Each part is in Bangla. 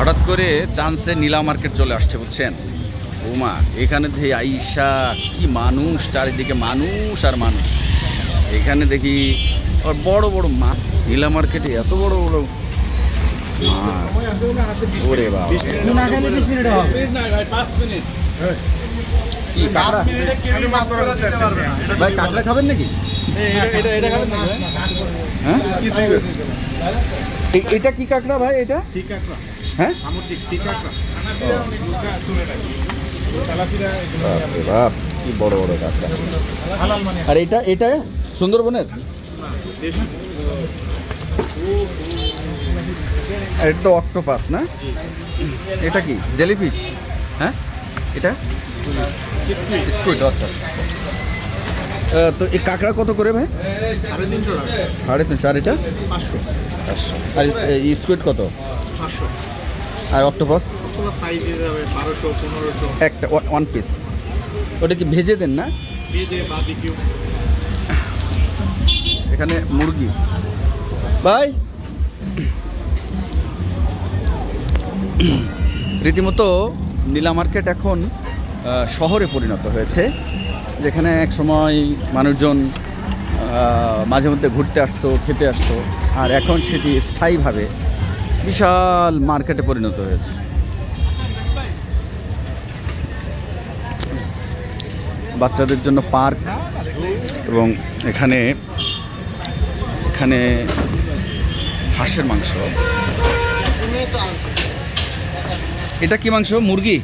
হঠাৎ করে চান্সে নীলা মার্কেট চলে আসছে বুঝছেন। ওমা এখানে দেখি আইসা কি মানুষ, চারিদিকে মানুষ আর মানুষ। এখানে দেখি আর বড় বড় মাছ, নীলা মার্কেটে এত বড় বড় মাছ। ওরে বাবা, কি কাঁকড়া ভাই? কাঁকড়া খাবেন নাকি? হ্যাঁ, এটা কি কাঁকড়া ভাই? এটা হ্যাঁ, বাপ কি বড় বড় কাঁকড়া। আর এটা এটা সুন্দরবনের, এটা তো অক্টোপাস না? এটা কি জেলিফিশ? হ্যাঁ, এটা স্কুইড। আচ্ছা, তো এই কাঁকড়া কত করে ভাই? 350। আর এটা 500। আর স্কুইড কত? 500। আর অক্টোপাস একটা 1 পিস। ওটা কি ভেজে দেন না? এখানে মুরগি ভাই রীতিমতো নীলা মার্কেট এখন শহরে পরিণত হয়েছে, যেখানে এক সময় মানুষজন মাঝে মধ্যে ঘুরতে আসতো, খেতে আসতো, আর এখন সেটি স্থায়ীভাবে বিশাল মার্কেটে পরিণত হয়েছে। বাচ্চাদের জন্য পার্ক, এবং এখানে এখানে হাঁসের মাংস। এটা কি মাংস? মুরগি?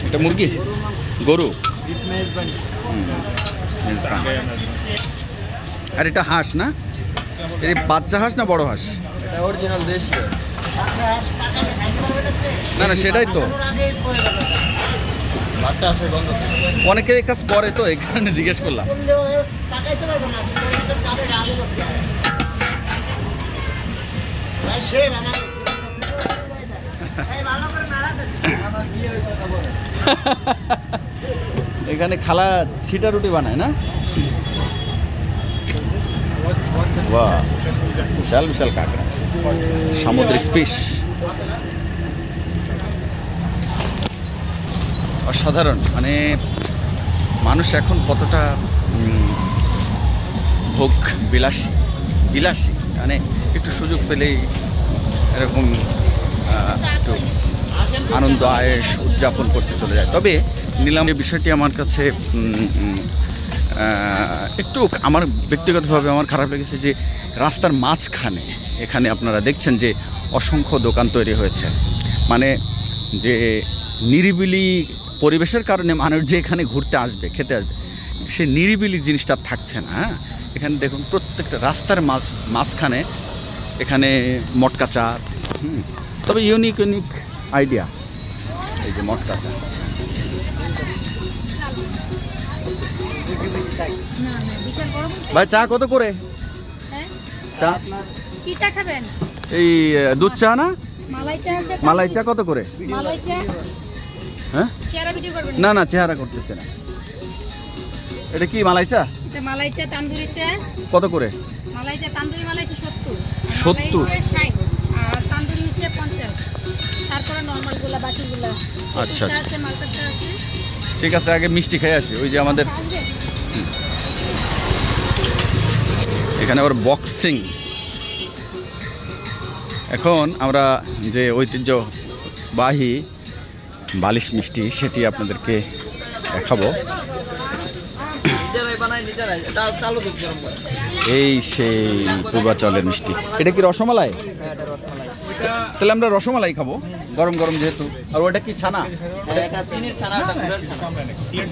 এটা মুরগি, গরু। আর এটা হাঁস না? এটা বাচ্চা হাঁস না বড় হাঁস? না না, সেটাই তো। অনেকে এই কাজ করে তো, এই কারণে জিজ্ঞেস করলাম। এখানে খালা ছিটা রুটি বানায় না? বাহ, বিশাল বিশাল কাঁকড়া, সামুদ্রিক ফিশ, অসাধারণ। মানে মানুষ এখন কতটা ভোগ বিলাসী বিলাসী, মানে একটু সুযোগ পেলেই এরকম একটু আনন্দ আয়েশ উদযাপন করতে চলে যায়। তবে নিলাম এই বিষয়টি আমার কাছে একটু আমার ব্যক্তিগতভাবে আমার খারাপ লেগেছে যে রাস্তার মাঝখানে এখানে আপনারা দেখছেন যে অসংখ্য দোকান তৈরি হয়েছে। মানে যে নিরিবিলি পরিবেশের কারণে মানুষ যে এখানে ঘুরতে আসবে, খেতে আসবে, সে নিরিবিলি জিনিসটা থাকছে না। হ্যাঁ, এখানে দেখুন প্রত্যেকটা রাস্তার মাঝখানে এখানে মটকা চা। তবে ইউনিক ইউনিক আইডিয়া, এই যে মটকা চা। ভাই চা কত করে? চা কি চা খাবেন? এই দুধ চা না? মালাই চা কত করে? হ্যাঁ, না না, চেহারা করতেছে না। এটা কি মালাই চা? এটা মালাই চা, তান্দুরি চা কত করে? মালাই চা, তান্দুরি মালাই চা 70, 70 আর তান্দুরি হচ্ছে 50। তারপরে নরমাল গুলা, বাকিগুলা। আচ্ছা আচ্ছা, আছে, মালটা চা আছে। ঠিক আছে, আগে মিষ্টি খেয়ে আসি। ওই যে আমাদের এখানে আবার বক্সিং। এখন আমরা যে ঐতিহ্যবাহী বালিশ মিষ্টি সেটি আপনাদেরকে দেখাবো। এই সেই পূর্বাচলের মিষ্টি। এটা কি রসমালাই? তাহলে আমরা রসমালাই খাবো, গরম গরম যেহেতু। আর ওটা কি ছানা?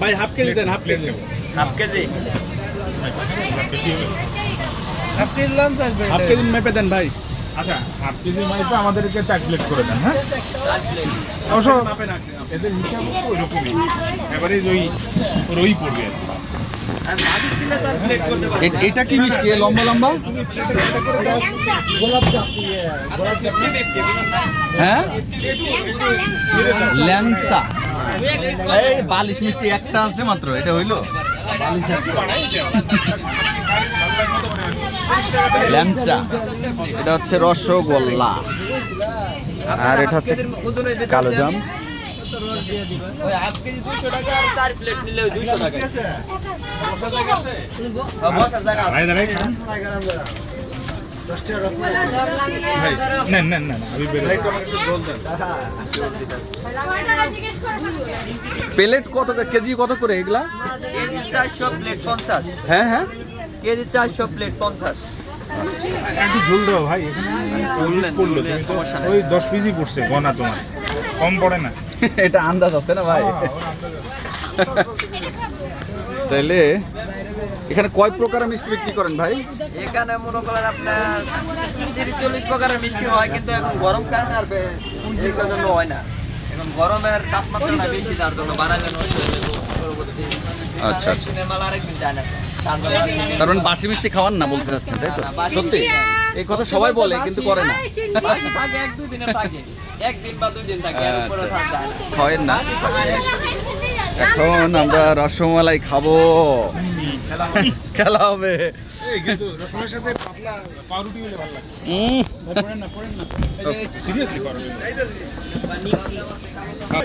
ভাই হাফ কেজি দেন, half KG. Half KG half KG মেপে দেন ভাই। আচ্ছা, হাফ কেজি মাইপে আমাদেরকে 4 প্লেট করে দেন। হ্যাঁ, অবশ্য এদের হিসাব ওইরকমই, এবারে রই পড়বে। এটা কি মিষ্টি লম্বা লম্বা? হ্যাঁ, ল্যাংসা। এই বালিশ মিষ্টি একটা আছে মাত্র, এটা হইলো ল্যাংসা। এটা হচ্ছে রসগোল্লা। আর এটা হচ্ছে কালো জাম। ওই হাফ কেজি 200 টাকা আর 4 প্লেট নিলে 200 টাকা। বসার জায়গা আছে। দাঁড়াই দাঁড়াই খান। ভাই নেন নেন নেন আমি বের হই। প্লেট কত কেজি কত করে এগুলা? KG 400 plate 50। হ্যাঁ হ্যাঁ কেজি 400 প্লেট 50। একটু ঝোল দাও ভাই, এখানে 40 পড়লো, তুমি তো ওই 10 পিসই পড়ছে গনা তোমার, কম পড়ে না। এটা আন্দাজ আছে না ভাই? তাইলে এখানে কয় প্রকারের মিষ্টি বিক্রি করেন ভাই? এখানে মনে করেন আপনার 30-40 প্রকারের মিষ্টি হয়, কিন্তু এখন গরম কারণে আর এই জন্য হয় না। এখন গরমের তাপমাত্রাটা বেশি, তার জন্য বানালে নষ্ট হয়ে যাবে পরবর্তী। আচ্ছা আচ্ছা, দিনের মাল আরেকদিন যায় না। তার মানে বাসি মিষ্টি খাওয়ান না বলতে চাচ্ছেন তাই তো? না, বাসি সত্যি এই কথা সবাই বলে কিন্তু করে না। বাসি থাকে 1-2 দিনে থাকে, 1 দিন বা 2 দিন থাকে, এর উপরে আচ্ছা। থাকা যায় না। খাওয়েন না? বাসি তো হয় একদিন। এখন আমরা রসমালাই খাবো, খেলা হবে। এই কিন্তু রসমের সাথে পাতলা পাউরুটি হলে ভালো লাগে। পড়েন না পড়েন না, সিরিয়াসলি পাউরুটি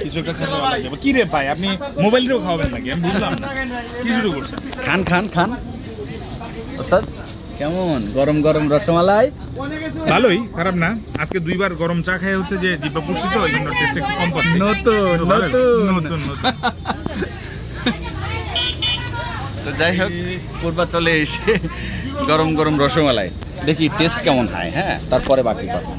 কিছু একটা খেলে ভালো লাগবে। কি রে ভাই, আপনি মোবাইলেও খাওয়াবেন নাকি? আমি বুঝলাম না কি শুরু করছেন। খান খান খান। ওস্তাদ কেমন গরম গরম রসমালাই? ভালোই, খারাপ না। আজকে 2বার গরম চা খাই হচ্ছে যে জিব্বা পড়ছি, তো ওই জন্য টেস্ট একটু কম পাচ্ছি। নতুন নতুন নতুন নতুন। তো যাই হোক, পূর্বাচলে এসে গরম গরম রসমালাই দেখি টেস্ট কেমন হয়, হ্যাঁ তারপরে বাকি কথা।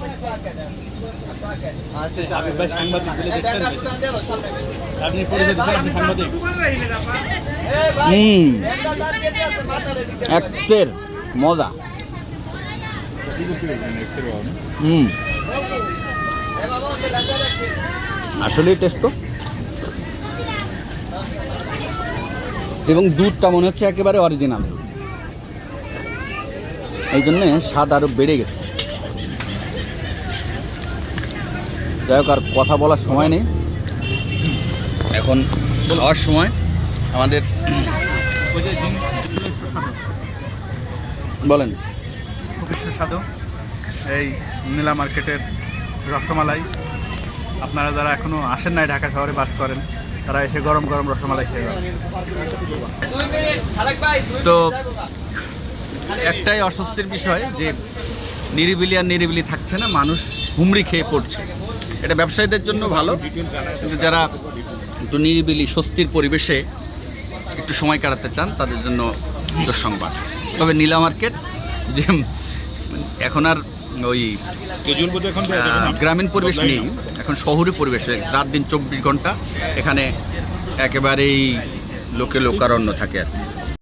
এক্সের মজা। আসলেই টেস্ট তো, এবং দুধটা মনে হচ্ছে একেবারে অরিজিনাল, এই জন্যে স্বাদ আরো বেড়ে গেছে। যাই হোক, আর কথা বলার সময় নেই, এখন খাওয়ার সময়। আমাদের বলেন খুব সুস্বাদু এই নীলা মার্কেটের রসমালাই। আপনারা যারা এখনো আসেন নাই, ঢাকা শহরে বাস করেন, তারা এসে গরম গরম রসমালাই খেয়ে যাবেন। তো একটাই অস্বস্তির বিষয় যে নিরিবিলি আর নিরিবিলি থাকছে না, মানুষ হুমড়ি খেয়ে পড়ছে। এটা ব্যবসায়ীদের জন্য ভালো, কিন্তু যারা একটু নিরিবিলি স্বস্তির পরিবেশে একটু সময় কাটাতে চান তাদের জন্য দুঃসংবাদ। তবে নীলা মার্কেট যে এখন আর ওই গ্রামীণ পরিবেশ নেই, এখন শহুরে পরিবেশে রাত দিন 24 ঘন্টা এখানে একেবারেই লোকে লোকারণ্য থাকে আর কি।